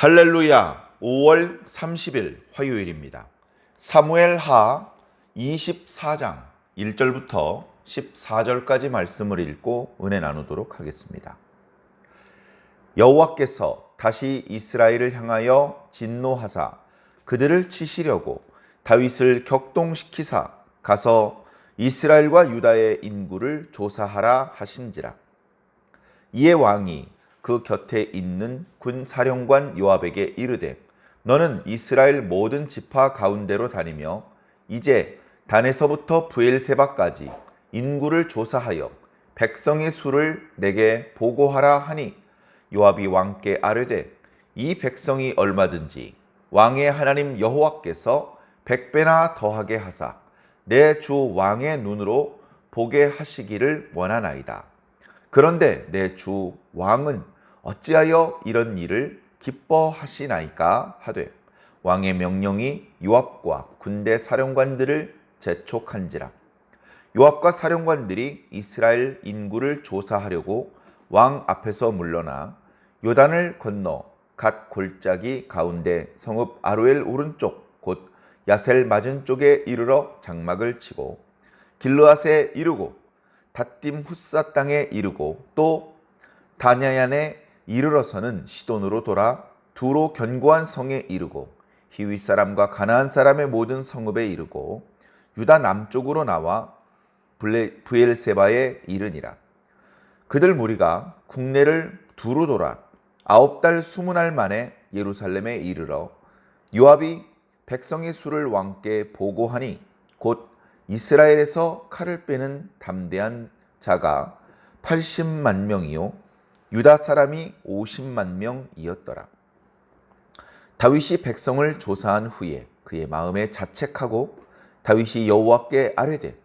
할렐루야. 5월 30일 화요일입니다. 사무엘하 24장 1절부터 14절까지 말씀을 읽고 은혜 나누도록 하겠습니다. 여호와께서 다시 이스라엘을 향하여 진노하사 그들을 치시려고 다윗을 격동시키사 가서 이스라엘과 유다의 인구를 조사하라 하신지라. 이에 왕이 그 곁에 있는 군사령관 요압에게 이르되 너는 이스라엘 모든 지파 가운데로 다니며 이제 단에서부터 브엘세바까지 인구를 조사하여 백성의 수를 내게 보고하라 하니 요압이 왕께 아뢰되 이 백성이 얼마든지 왕의 하나님 여호와께서 100배나 더하게 하사 내 주 왕의 눈으로 보게 하시기를 원하나이다. 그런데 내 주 왕은 어찌하여 이런 일을 기뻐하시나이까 하되 왕의 명령이 요압과 군대 사령관들을 재촉한지라. 요압과 사령관들이 이스라엘 인구를 조사하려고 왕 앞에서 물러나 요단을 건너 갓 골짜기 가운데 성읍 아로엘 오른쪽 곧 야셀 맞은 쪽에 이르러 장막을 치고 길르앗에 이르고 닷딤 훗사 땅에 이르고 또 다냐얀에 이르러서는 시돈으로 돌아 두로 견고한 성에 이르고 히윗 사람과 가나안 사람의 모든 성읍에 이르고 유다 남쪽으로 나와 브엘세바에 이르니라. 그들 무리가 국내를 두루 돌아 9달 20날 만에 예루살렘에 이르러 요압이 백성의 수를 왕께 보고하니 곧 이스라엘에서 칼을 빼는 담대한 자가 80만 명이요 유다 사람이 50만 명이었더라. 다윗이 백성을 조사한 후에 그의 마음에 자책하고 다윗이 여호와께 아뢰되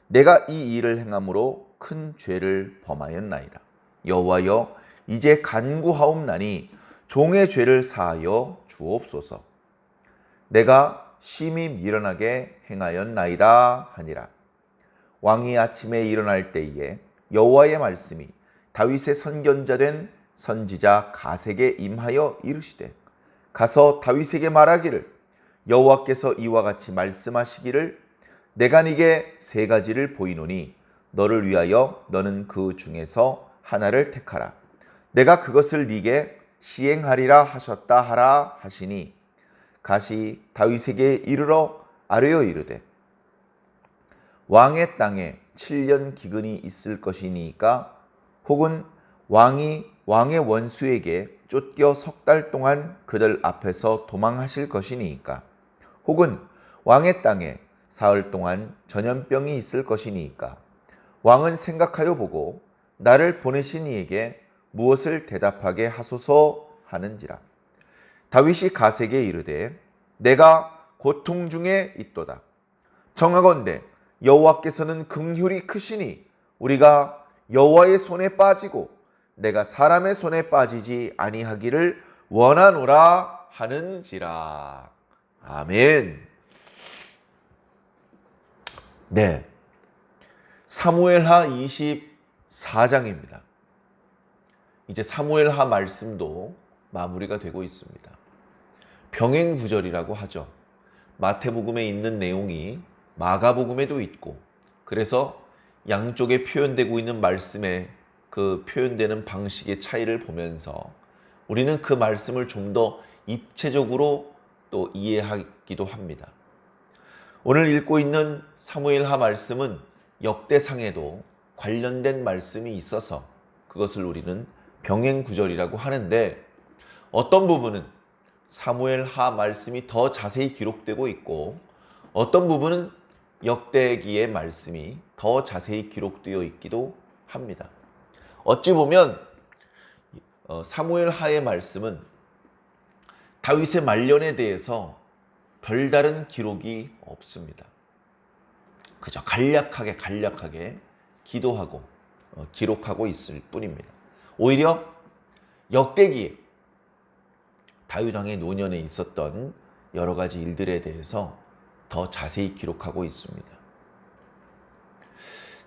내가 이 일을 행함으로 큰 죄를 범하였나이다. 여호와여 이제 간구하옵나니 종의 죄를 사하여 주옵소서. 내가 심히 미련하게 행하였나이다 하니라. 왕이 아침에 일어날 때에 여호와의 말씀이 다윗의 선견자 된 선지자 가세게 임하여 이르시되 가서 다윗에게 말하기를 여호와께서 이와 같이 말씀하시기를 내가 네게 3가지를 보이노니 너를 위하여 너는 그 중에서 하나를 택하라. 내가 그것을 네게 시행하리라 하셨다 하라 하시니 가시 다윗에게 이르러 아뢰어 이르되 왕의 땅에 7년 기근이 있을 것이니까 혹은 왕이 왕의 원수에게 쫓겨 3달 동안 그들 앞에서 도망하실 것이니까 혹은 왕의 땅에 사흘 동안 전염병이 있을 것이니까 왕은 생각하여 보고 나를 보내신 이에게 무엇을 대답하게 하소서 하는지라. 다윗이 가세게 이르되 내가 고통 중에 있도다. 정하건대 여호와께서는 긍휼이 크시니 우리가 여호와의 손에 빠지고 내가 사람의 손에 빠지지 아니하기를 원하노라 하는지라. 아멘. 네, 사무엘하 24장입니다. 이제 사무엘하 말씀도 마무리가 되고 있습니다. 병행구절이라고 하죠. 마태복음에 있는 내용이 마가복음에도 있고 그래서 양쪽에 표현되고 있는 말씀에 그 표현되는 방식의 차이를 보면서 우리는 그 말씀을 좀 더 입체적으로 또 이해하기도 합니다. 오늘 읽고 있는 사무엘하 말씀은 역대상에도 관련된 말씀이 있어서 그것을 우리는 병행구절이라고 하는데 어떤 부분은 사무엘하 말씀이 더 자세히 기록되고 있고 어떤 부분은 역대기의 말씀이 더 자세히 기록되어 있기도 합니다. 어찌 보면 사무엘하의 말씀은 다윗의 말년에 대해서 별다른 기록이 없습니다. 그저 간략하게 기도하고 기록하고 있을 뿐입니다. 오히려 역대기에 다윗 왕의 노년에 있었던 여러 가지 일들에 대해서 더 자세히 기록하고 있습니다.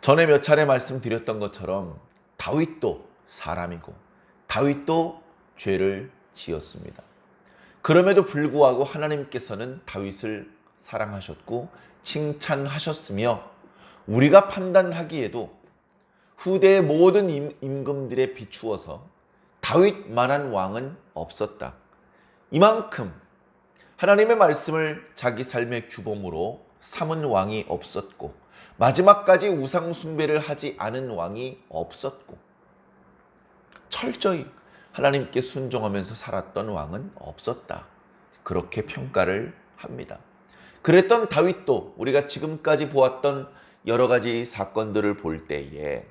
전에 몇 차례 말씀드렸던 것처럼 다윗도 사람이고 다윗도 죄를 지었습니다. 그럼에도 불구하고 하나님께서는 다윗을 사랑하셨고 칭찬하셨으며 우리가 판단하기에도 후대의 모든 임금들에 비추어서 다윗만한 왕은 없었다. 이만큼 하나님의 말씀을 자기 삶의 규범으로 삼은 왕이 없었고 마지막까지 우상 숭배를 하지 않은 왕이 없었고 철저히 하나님께 순종하면서 살았던 왕은 없었다. 그렇게 평가를 합니다. 그랬던 다윗도 우리가 지금까지 보았던 여러 가지 사건들을 볼 때에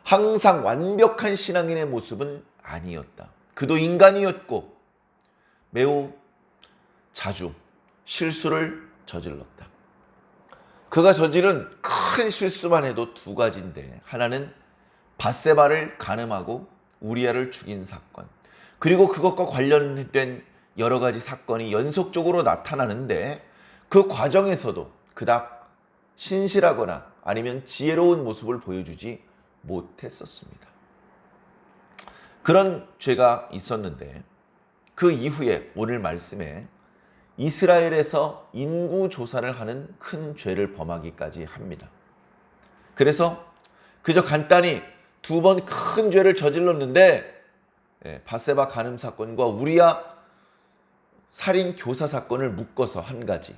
항상 완벽한 신앙인의 모습은 아니었다. 그도 인간이었고 매우 자주 실수를 저질렀다. 그가 저지른 큰 실수만 해도 두 가지인데 하나는 밧세바를 간음하고 우리아를 죽인 사건, 그리고 그것과 관련된 여러 가지 사건이 연속적으로 나타나는데 그 과정에서도 그닥 신실하거나 아니면 지혜로운 모습을 보여주지 못했었습니다. 그런 죄가 있었는데 그 이후에 오늘 말씀에 이스라엘에서 인구 조사를 하는 큰 죄를 범하기까지 합니다. 그래서 그저 간단히 두 번 큰 죄를 저질렀는데 밧세바 간음 사건과 우리아 살인 교사 사건을 묶어서 한 가지,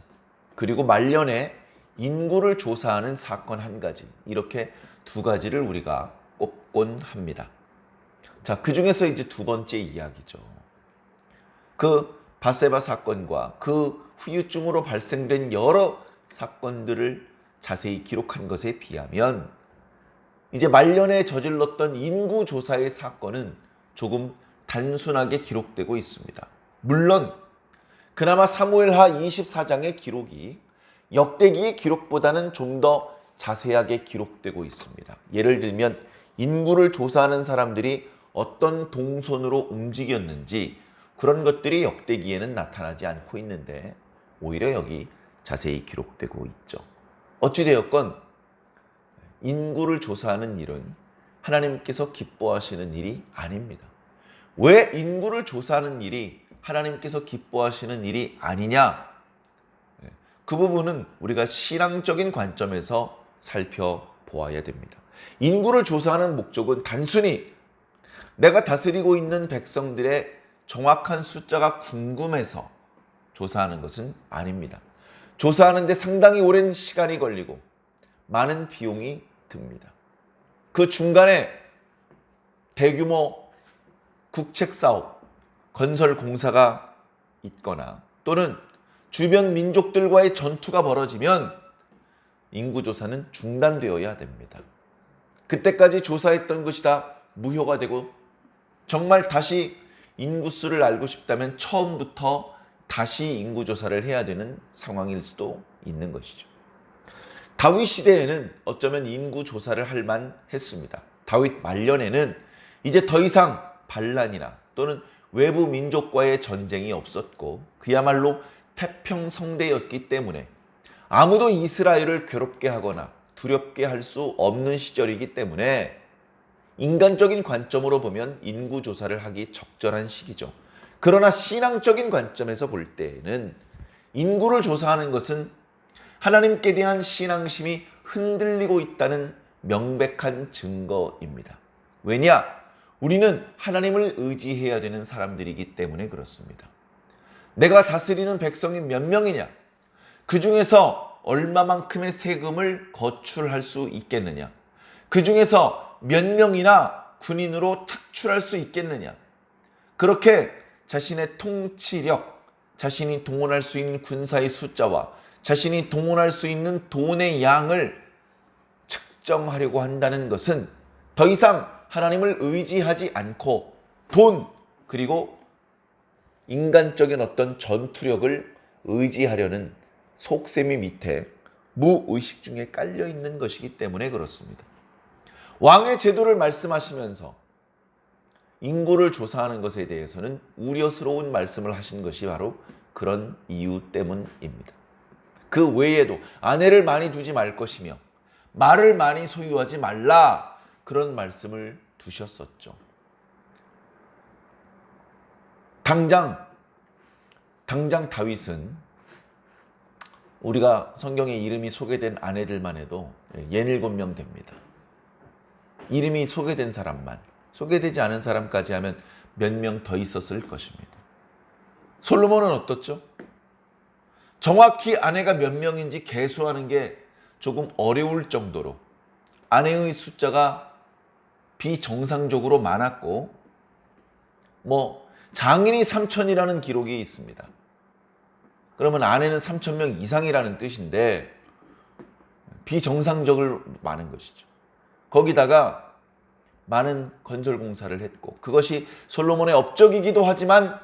그리고 말년에 인구를 조사하는 사건 한 가지, 이렇게 두 가지를 우리가 꼽곤 합니다. 자, 그 중에서 이제 두 번째 이야기죠. 그 밧세바 사건과 그 후유증으로 발생된 여러 사건들을 자세히 기록한 것에 비하면 이제 말년에 저질렀던 인구조사의 사건은 조금 단순하게 기록되고 있습니다. 물론 그나마 사무엘하 24장의 기록이 역대기의 기록보다는 좀 더 자세하게 기록되고 있습니다. 예를 들면 인구를 조사하는 사람들이 어떤 동선으로 움직였는지 그런 것들이 역대기에는 나타나지 않고 있는데 오히려 여기 자세히 기록되고 있죠. 어찌되었건 인구를 조사하는 일은 하나님께서 기뻐하시는 일이 아닙니다. 왜 인구를 조사하는 일이 하나님께서 기뻐하시는 일이 아니냐? 그 부분은 우리가 신앙적인 관점에서 살펴보아야 됩니다. 인구를 조사하는 목적은 단순히 내가 다스리고 있는 백성들의 정확한 숫자가 궁금해서 조사하는 것은 아닙니다. 조사하는데 상당히 오랜 시간이 걸리고 많은 비용이 듭니다. 그 중간에 대규모 국책사업, 건설 공사가 있거나 또는 주변 민족들과의 전투가 벌어지면 인구조사는 중단되어야 됩니다. 그때까지 조사했던 것이 다 무효가 되고 정말 다시 인구수를 알고 싶다면 처음부터 다시 인구조사를 해야 되는 상황일 수도 있는 것이죠. 다윗 시대에는 어쩌면 인구조사를 할 만했습니다. 다윗 말년에는 이제 더 이상 반란이나 또는 외부 민족과의 전쟁이 없었고 그야말로 태평성대였기 때문에 아무도 이스라엘을 괴롭게 하거나 두렵게 할 수 없는 시절이기 때문에 인간적인 관점으로 보면 인구조사를 하기 적절한 시기죠. 그러나 신앙적인 관점에서 볼 때에는 인구를 조사하는 것은 하나님께 대한 신앙심이 흔들리고 있다는 명백한 증거입니다. 왜냐? 우리는 하나님을 의지해야 되는 사람들이기 때문에 그렇습니다. 내가 다스리는 백성이 몇 명이냐? 그 중에서 얼마만큼의 세금을 거출할 수 있겠느냐? 그 중에서 몇 명이나 군인으로 착출할 수 있겠느냐? 그렇게 자신의 통치력, 자신이 동원할 수 있는 군사의 숫자와 자신이 동원할 수 있는 돈의 양을 측정하려고 한다는 것은 더 이상 하나님을 의지하지 않고 돈 그리고 인간적인 어떤 전투력을 의지하려는 속셈이 밑에 무의식 중에 깔려 있는 것이기 때문에 그렇습니다. 왕의 제도를 말씀하시면서 인구를 조사하는 것에 대해서는 우려스러운 말씀을 하신 것이 바로 그런 이유 때문입니다. 그 외에도 아내를 많이 두지 말 것이며 말을 많이 소유하지 말라, 그런 말씀을 두셨었죠. 당장 당장 다윗은 우리가 성경에 이름이 소개된 아내들만 해도 67명 됩니다. 이름이 소개된 사람만, 소개되지 않은 사람까지 하면 몇 명 더 있었을 것입니다. 솔로몬은 어떻죠? 정확히 아내가 몇 명인지 계수하는 게 조금 어려울 정도로 아내의 숫자가 비정상적으로 많았고, 장인이 3천이라는 기록이 있습니다. 그러면 아내는 3,000명 이상이라는 뜻인데 비정상적으로 많은 것이죠. 거기다가 많은 건설 공사를 했고, 그것이 솔로몬의 업적이기도 하지만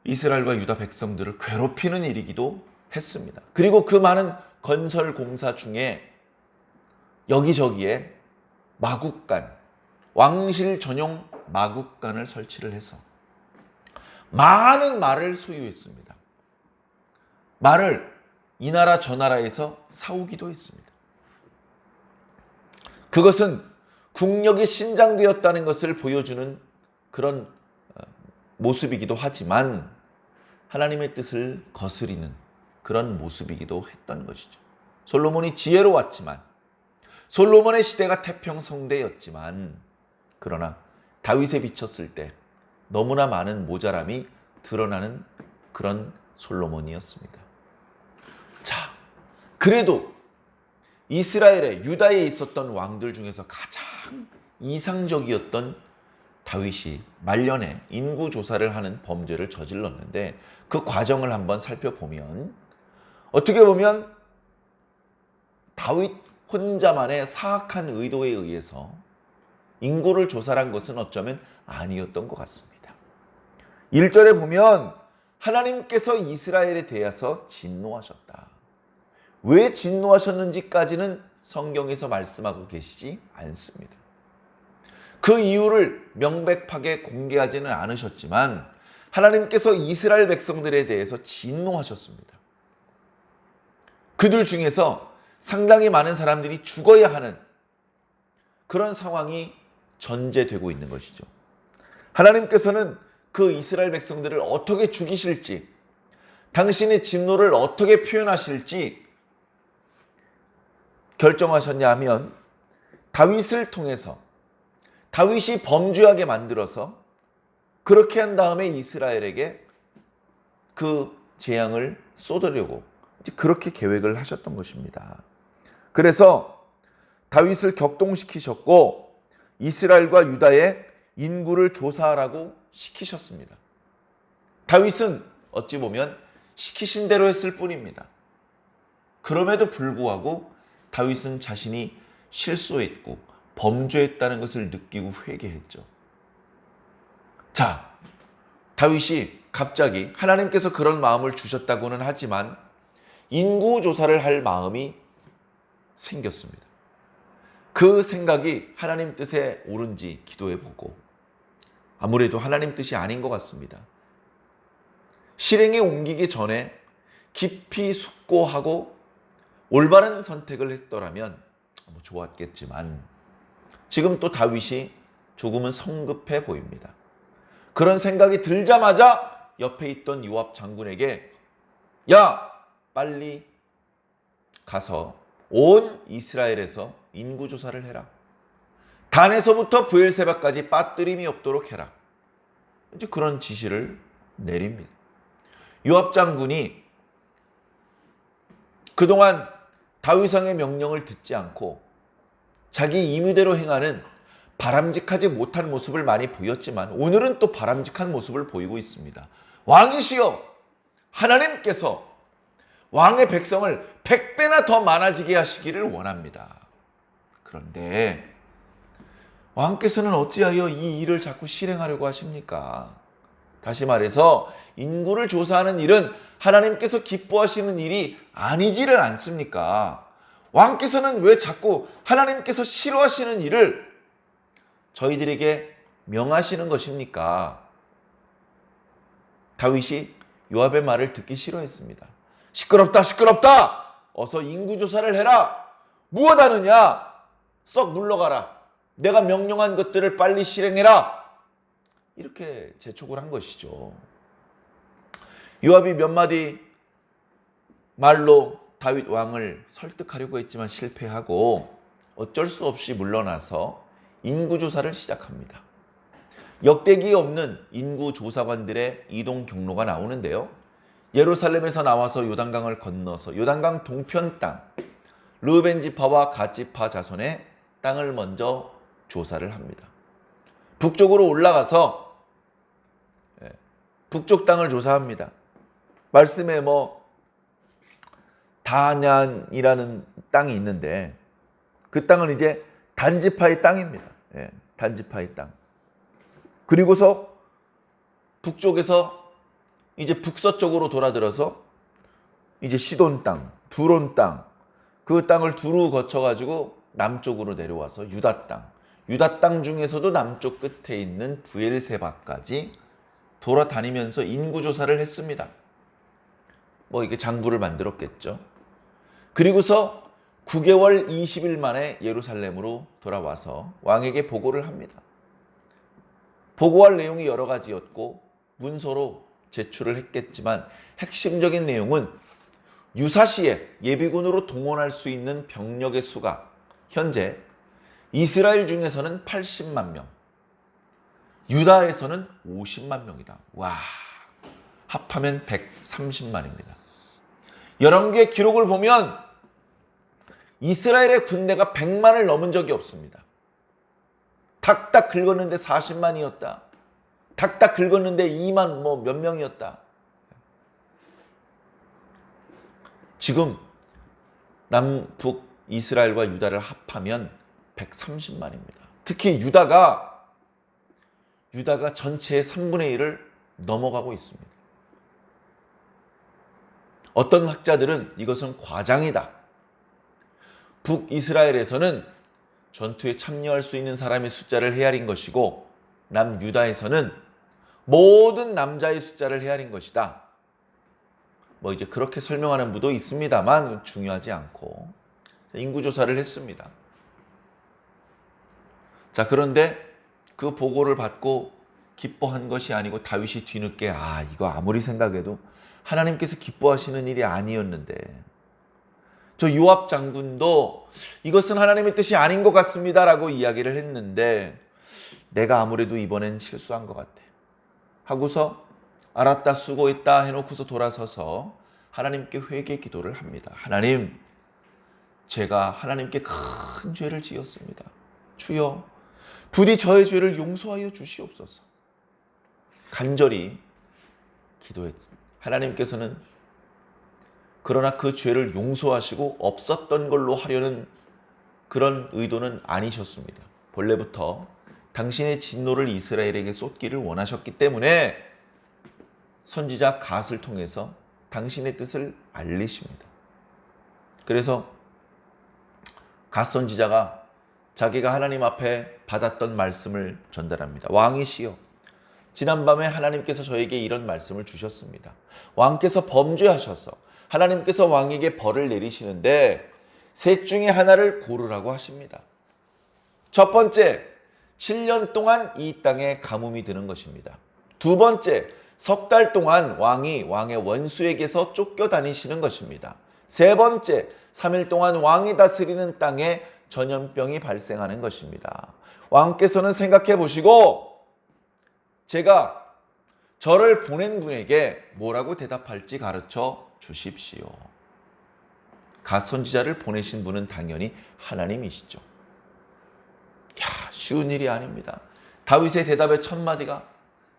이스라엘과 유다 백성들을 괴롭히는 일이기도 했습니다. 그리고 그 많은 건설 공사 중에 여기저기에 마국간, 왕실 전용 마국간을 설치를 해서 많은 말을 소유했습니다. 말을 이 나라 저 나라에서 사오기도 했습니다. 그것은 국력이 신장되었다는 것을 보여주는 그런 모습이기도 하지만 하나님의 뜻을 거스리는 그런 모습이기도 했던 것이죠. 솔로몬이 지혜로웠지만, 솔로몬의 시대가 태평성대였지만, 그러나 다윗에 비쳤을 때 너무나 많은 모자람이 드러나는 그런 솔로몬이었습니다. 자, 그래도 이스라엘에, 유다에 있었던 왕들 중에서 가장 이상적이었던 다윗이 말년에 인구조사를 하는 범죄를 저질렀는데, 그 과정을 한번 살펴보면 어떻게 보면 다윗 혼자만의 사악한 의도에 의해서 인구를 조사한 것은 어쩌면 아니었던 것 같습니다. 1절에 보면 하나님께서 이스라엘에 대해서 진노하셨다. 왜 진노하셨는지까지는 성경에서 말씀하고 계시지 않습니다. 그 이유를 명백하게 공개하지는 않으셨지만 하나님께서 이스라엘 백성들에 대해서 진노하셨습니다. 그들 중에서 상당히 많은 사람들이 죽어야 하는 그런 상황이 전제되고 있는 것이죠. 하나님께서는 그 이스라엘 백성들을 어떻게 죽이실지, 당신의 진노를 어떻게 표현하실지 결정하셨냐 하면 다윗을 통해서, 다윗이 범죄하게 만들어서 그렇게 한 다음에 이스라엘에게 그 재앙을 쏟으려고 그렇게 계획을 하셨던 것입니다. 그래서 다윗을 격동시키셨고 이스라엘과 유다의 인구를 조사하라고 시키셨습니다. 다윗은 어찌 보면 시키신 대로 했을 뿐입니다. 그럼에도 불구하고 다윗은 자신이 실수했고 범죄했다는 것을 느끼고 회개했죠. 자, 다윗이 갑자기 하나님께서 그런 마음을 주셨다고는 하지만 인구조사를 할 마음이 생겼습니다. 그 생각이 하나님 뜻에 옳은지 기도해보고, 아무래도 하나님 뜻이 아닌 것 같습니다. 실행에 옮기기 전에 깊이 숙고하고 올바른 선택을 했더라면 좋았겠지만 지금 또 다윗이 조금은 성급해 보입니다. 그런 생각이 들자마자 옆에 있던 요압 장군에게 야, 빨리 가서 온 이스라엘에서 인구조사를 해라. 단에서부터 브엘세바까지 빠뜨림이 없도록 해라. 이제 그런 지시를 내립니다. 요압 장군이 그동안 다윗 왕의 명령을 듣지 않고 자기 임의대로 행하는 바람직하지 못한 모습을 많이 보였지만 오늘은 또 바람직한 모습을 보이고 있습니다. 왕이시여, 하나님께서 왕의 백성을 100배나 더 많아지게 하시기를 원합니다. 그런데 왕께서는 어찌하여 이 일을 자꾸 실행하려고 하십니까? 다시 말해서 인구를 조사하는 일은 하나님께서 기뻐하시는 일이 아니지를 않습니까? 왕께서는 왜 자꾸 하나님께서 싫어하시는 일을 저희들에게 명하시는 것입니까? 다윗이 요압의 말을 듣기 싫어했습니다. 시끄럽다, 시끄럽다! 어서 인구조사를 해라! 무엇하느냐? 썩 물러가라! 내가 명령한 것들을 빨리 실행해라! 이렇게 재촉을 한 것이죠. 요압이 몇 마디 말로 다윗 왕을 설득하려고 했지만 실패하고 어쩔 수 없이 물러나서 인구조사를 시작합니다. 역대기 없는 인구조사관들의 이동 경로가 나오는데요. 예루살렘에서 나와서 요단강을 건너서 요단강 동편 땅, 르우벤 지파와 갓 지파 자손의 땅을 먼저 조사를 합니다. 북쪽으로 올라가서 북쪽 땅을 조사합니다. 말씀에 다난이라는 땅이 있는데 그 땅은 이제 단지파의 땅입니다. 단지파의 땅. 그리고서 북쪽에서 이제 북서쪽으로 돌아들어서 이제 시돈 땅, 두론 땅, 그 땅을 두루 거쳐가지고 남쪽으로 내려와서 유다 땅, 유다 땅 중에서도 남쪽 끝에 있는 브엘세바까지 돌아다니면서 인구조사를 했습니다. 이게 장부를 만들었겠죠. 그리고서 9개월 20일 만에 예루살렘으로 돌아와서 왕에게 보고를 합니다. 보고할 내용이 여러 가지였고 문서로 제출을 했겠지만 핵심적인 내용은 유사시에 예비군으로 동원할 수 있는 병력의 수가 현재 이스라엘 중에서는 80만 명, 유다에서는 50만 명이다. 와, 합하면 130만입니다. 열왕기의 기록을 보면 이스라엘의 군대가 100만을 넘은 적이 없습니다. 탁탁 긁었는데 40만이었다. 탁탁 긁었는데 2만 몇 명이었다. 지금 남북 이스라엘과 유다를 합하면 130만입니다. 특히 유다가 전체의 3분의 1을 넘어가고 있습니다. 어떤 학자들은 이것은 과장이다. 북이스라엘에서는 전투에 참여할 수 있는 사람의 숫자를 헤아린 것이고 남유다에서는 모든 남자의 숫자를 헤아린 것이다. 이제 그렇게 설명하는 부도 있습니다만 중요하지 않고 인구조사를 했습니다. 자, 그런데 그 보고를 받고 기뻐한 것이 아니고 다윗이 뒤늦게 이거 아무리 생각해도 하나님께서 기뻐하시는 일이 아니었는데 저 요압 장군도 이것은 하나님의 뜻이 아닌 것 같습니다 라고 이야기를 했는데 내가 아무래도 이번엔 실수한 것 같아 하고서 알았다 수고했다 해놓고서 돌아서서 하나님께 회개 기도를 합니다. 하나님, 제가 하나님께 큰 죄를 지었습니다. 주여 부디 저의 죄를 용서하여 주시옵소서. 간절히 기도했습니다. 하나님께서는 그러나 그 죄를 용서하시고 없었던 걸로 하려는 그런 의도는 아니셨습니다. 본래부터 당신의 진노를 이스라엘에게 쏟기를 원하셨기 때문에 선지자 갓을 통해서 당신의 뜻을 알리십니다. 그래서 갓 선지자가 자기가 하나님 앞에 받았던 말씀을 전달합니다. 왕이시여, 지난밤에 하나님께서 저에게 이런 말씀을 주셨습니다. 왕께서 범죄하셔서 하나님께서 왕에게 벌을 내리시는데 셋 중에 하나를 고르라고 하십니다. 첫 번째, 7년 동안 이 땅에 가뭄이 드는 것입니다. 두 번째, 석 달 동안 왕이 왕의 원수에게서 쫓겨다니시는 것입니다. 세 번째, 3일 동안 왕이 다스리는 땅에 전염병이 발생하는 것입니다. 왕께서는 생각해 보시고 제가 저를 보낸 분에게 뭐라고 대답할지 가르쳐 주십시오. 갓 선지자를 보내신 분은 당연히 하나님이시죠. 쉬운 일이 아닙니다. 다윗의 대답의 첫 마디가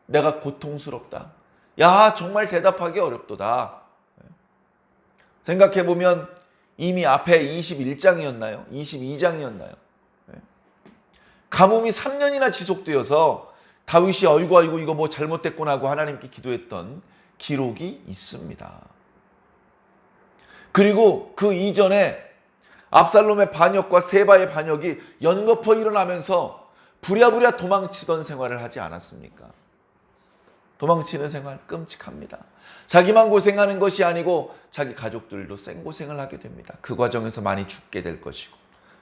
내가 고통스럽다. 정말 대답하기 어렵도다. 생각해보면 이미 앞에 21장이었나요? 22장이었나요? 가뭄이 3년이나 지속되어서 다윗이 아이고 이거 잘못됐구나 하고 하나님께 기도했던 기록이 있습니다. 그리고 그 이전에 압살롬의 반역과 세바의 반역이 연거푸 일어나면서 부랴부랴 도망치던 생활을 하지 않았습니까? 도망치는 생활 끔찍합니다. 자기만 고생하는 것이 아니고 자기 가족들도 생고생을 하게 됩니다. 그 과정에서 많이 죽게 될 것이고,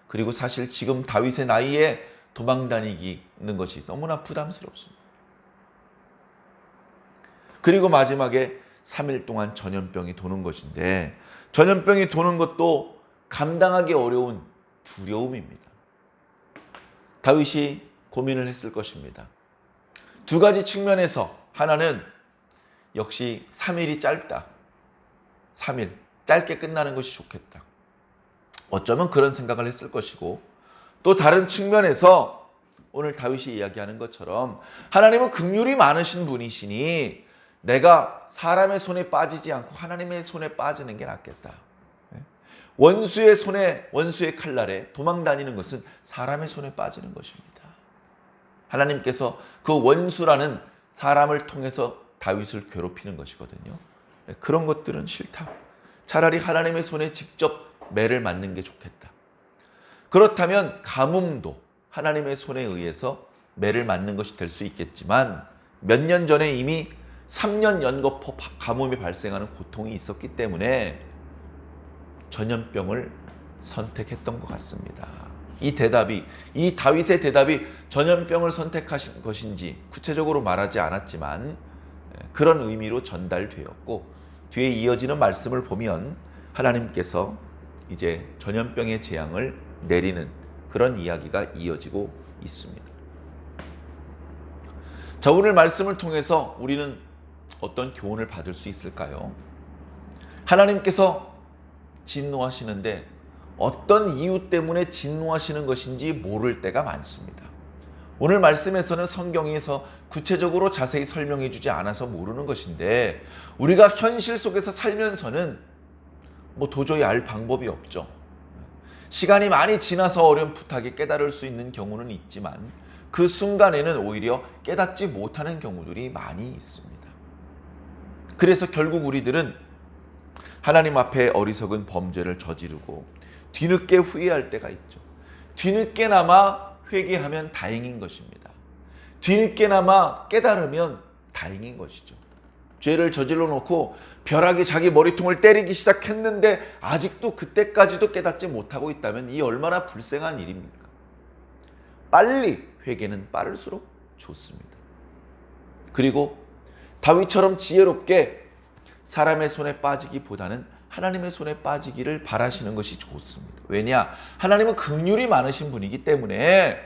그리고 사실 지금 다윗의 나이에 도망다니는 것이 너무나 부담스럽습니다. 그리고 마지막에 3일 동안 전염병이 도는 것인데, 전염병이 도는 것도 감당하기 어려운 두려움입니다. 다윗이 고민을 했을 것입니다. 두 가지 측면에서, 하나는 역시 3일이 짧다. 3일 짧게 끝나는 것이 좋겠다. 어쩌면 그런 생각을 했을 것이고, 또 다른 측면에서 오늘 다윗이 이야기하는 것처럼 하나님은 긍휼이 많으신 분이시니 내가 사람의 손에 빠지지 않고 하나님의 손에 빠지는 게 낫겠다. 원수의 손에, 원수의 칼날에 도망 다니는 것은 사람의 손에 빠지는 것입니다. 하나님께서 그 원수라는 사람을 통해서 다윗을 괴롭히는 것이거든요. 그런 것들은 싫다. 차라리 하나님의 손에 직접 매를 맞는 게 좋겠다. 그렇다면 가뭄도 하나님의 손에 의해서 매를 맞는 것이 될 수 있겠지만, 몇 년 전에 이미 3년 연거푸 가뭄이 발생하는 고통이 있었기 때문에 전염병을 선택했던 것 같습니다. 이 다윗의 대답이 전염병을 선택하신 것인지 구체적으로 말하지 않았지만 그런 의미로 전달되었고, 뒤에 이어지는 말씀을 보면 하나님께서 이제 전염병의 재앙을 내리는 그런 이야기가 이어지고 있습니다. 자, 오늘 말씀을 통해서 우리는 어떤 교훈을 받을 수 있을까요? 하나님께서 진노하시는데 어떤 이유 때문에 진노하시는 것인지 모를 때가 많습니다. 오늘 말씀에서는 성경에서 구체적으로 자세히 설명해 주지 않아서 모르는 것인데, 우리가 현실 속에서 살면서는 도저히 알 방법이 없죠. 시간이 많이 지나서 어렴풋하게 깨달을 수 있는 경우는 있지만 그 순간에는 오히려 깨닫지 못하는 경우들이 많이 있습니다. 그래서 결국 우리들은 하나님 앞에 어리석은 범죄를 저지르고 뒤늦게 후회할 때가 있죠. 뒤늦게나마 회개하면 다행인 것입니다. 뒤늦게나마 깨달으면 다행인 것이죠. 죄를 저질러 놓고 벼락이 자기 머리통을 때리기 시작했는데 아직도 그때까지도 깨닫지 못하고 있다면 이 얼마나 불쌍한 일입니까? 빨리 회개는 빠를수록 좋습니다. 그리고 다윗처럼 지혜롭게 사람의 손에 빠지기보다는 하나님의 손에 빠지기를 바라시는 것이 좋습니다. 왜냐? 하나님은 긍휼이 많으신 분이기 때문에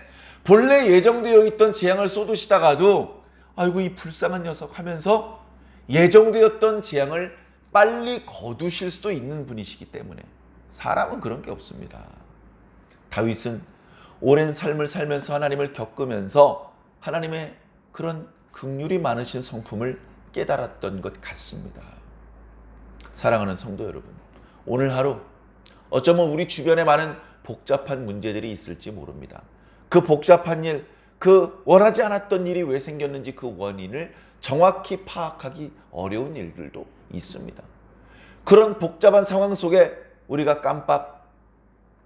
본래 예정되어 있던 재앙을 쏟으시다가도 아이고 이 불쌍한 녀석 하면서 예정되었던 재앙을 빨리 거두실 수도 있는 분이시기 때문에, 사람은 그런 게 없습니다. 다윗은 오랜 삶을 살면서 하나님을 겪으면서 하나님의 그런 긍휼이 많으신 성품을 깨달았던 것 같습니다. 사랑하는 성도 여러분, 오늘 하루 어쩌면 우리 주변에 많은 복잡한 문제들이 있을지 모릅니다. 그 복잡한 일, 그 원하지 않았던 일이 왜 생겼는지 그 원인을 정확히 파악하기 어려운 일들도 있습니다. 그런 복잡한 상황 속에 우리가 깜빡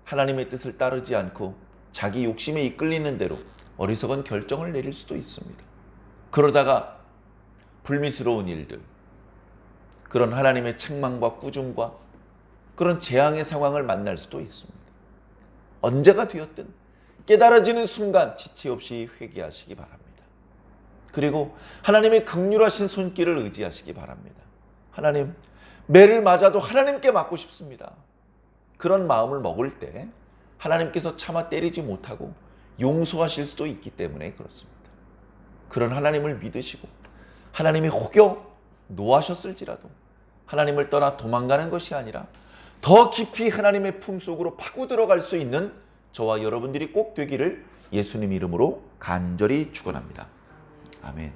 하나님의 뜻을 따르지 않고 자기 욕심에 이끌리는 대로 어리석은 결정을 내릴 수도 있습니다. 그러다가 불미스러운 일들, 그런 하나님의 책망과 꾸중과 그런 재앙의 상황을 만날 수도 있습니다. 언제가 되었든 깨달아지는 순간 지체 없이 회개하시기 바랍니다. 그리고 하나님의 긍휼하신 손길을 의지하시기 바랍니다. 하나님, 매를 맞아도 하나님께 맞고 싶습니다. 그런 마음을 먹을 때 하나님께서 차마 때리지 못하고 용서하실 수도 있기 때문에 그렇습니다. 그런 하나님을 믿으시고 하나님이 혹여 노하셨을지라도 하나님을 떠나 도망가는 것이 아니라 더 깊이 하나님의 품속으로 파고 들어갈 수 있는 저와 여러분들이 꼭 되기를 예수님 이름으로 간절히 축원합니다. 아멘.